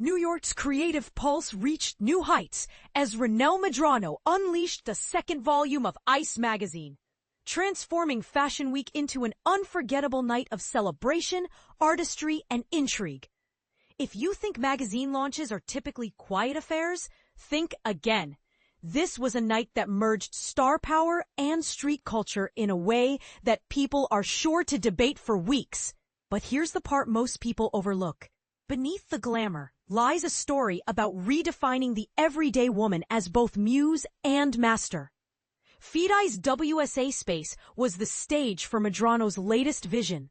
New York's creative pulse reached new heights as Renell Medrano unleashed the second volume of Ice magazine, transforming Fashion Week into an unforgettable night of celebration, artistry, and intrigue. If you think magazine launches are typically quiet affairs, think again. This was a night that merged star power and street culture in a way that people are sure to debate for weeks. But here's the part most people overlook. Beneath the glamour lies a story about redefining the everyday woman as both muse and master. FiDi's WSA space was the stage for Medrano's latest vision.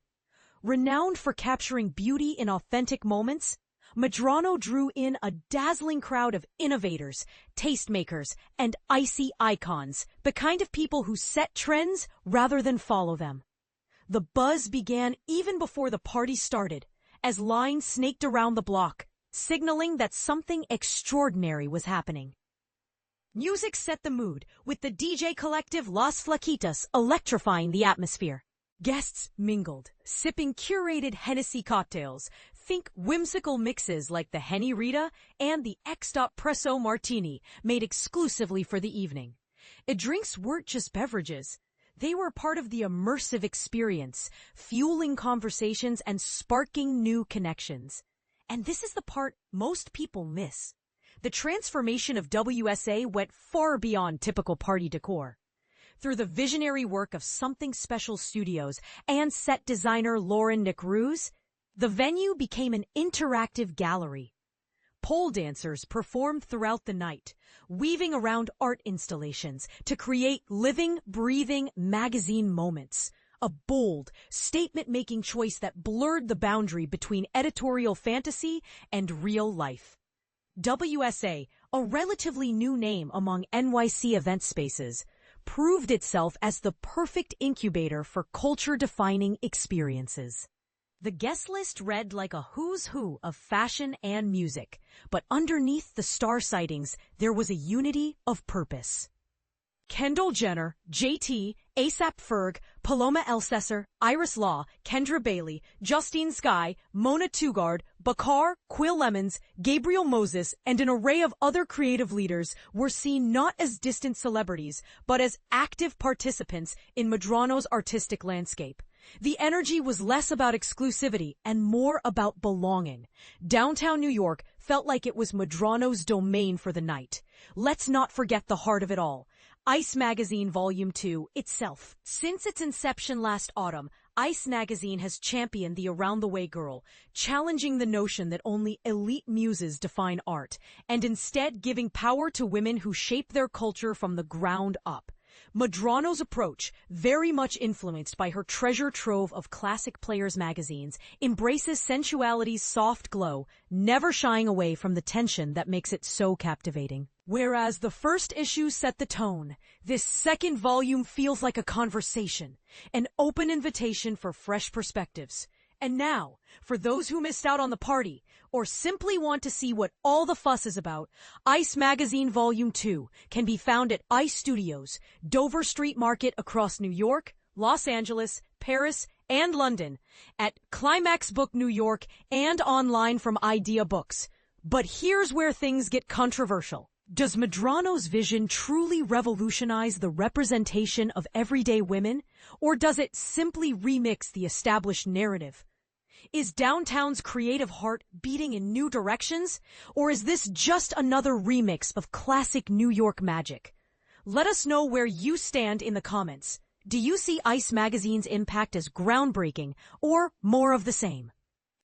Renowned for capturing beauty in authentic moments, Medrano drew in a dazzling crowd of innovators, tastemakers, and icy icons, the kind of people who set trends rather than follow them. The buzz began even before the party started, as lines snaked around the block, signaling that something extraordinary was happening. Music set the mood, with the DJ collective Las Flaquitas electrifying the atmosphere. Guests mingled, sipping curated Hennessy cocktails. Think whimsical mixes like the Henny Rita and the X.Presso Martini made exclusively for the evening. Drinks weren't just beverages. They were part of the immersive experience, fueling conversations and sparking new connections. And this is the part most people miss. The transformation of WSA went far beyond typical party decor. Through the visionary work of Something Special Studios and set designer Lauren Nikrooz, the venue became an interactive gallery. Pole dancers performed throughout the night, weaving around art installations to create living, breathing magazine moments. A bold, statement-making choice that blurred the boundary between editorial fantasy and real life. WSA, a relatively new name among NYC event spaces, proved itself as the perfect incubator for culture-defining experiences. The guest list read like a who's who of fashion and music, but underneath the star sightings, there was a unity of purpose. Kendall Jenner, JT, AP Ferg, Paloma Elsesser, Iris Law, Kendra Bailey, Justine Skye, Mona Tugard, Bakar, Quill Lemons, Gabriel Moses, and an array of other creative leaders were seen not as distant celebrities, but as active participants in Medrano's artistic landscape. The energy was less about exclusivity and more about belonging. Downtown New York felt like it was Medrano's domain for the night. Let's not forget the heart of it all. Ice Magazine Volume 2 itself. Since its inception last autumn, Ice Magazine has championed the around-the-way girl, challenging the notion that only elite muses define art, and instead giving power to women who shape their culture from the ground up. Medrano's approach, very much influenced by her treasure trove of classic players magazines, embraces sensuality's soft glow, never shying away from the tension that makes it so captivating. Whereas the first issue set the tone, this second volume feels like a conversation, an open invitation for fresh perspectives. And now, for those who missed out on the party, or simply want to see what all the fuss is about, Ice Magazine Volume 2 can be found at Ice Studios, Dover Street Market across New York, Los Angeles, Paris, and London, at Climax Book New York, and online from Idea Books. But here's where things get controversial. Does Medrano's vision truly revolutionize the representation of everyday women, or does it simply remix the established narrative? Is downtown's creative heart beating in new directions, or is this just another remix of classic New York magic? Let us know where you stand in the comments. Do you see Ice Magazine's impact as groundbreaking, or more of the same?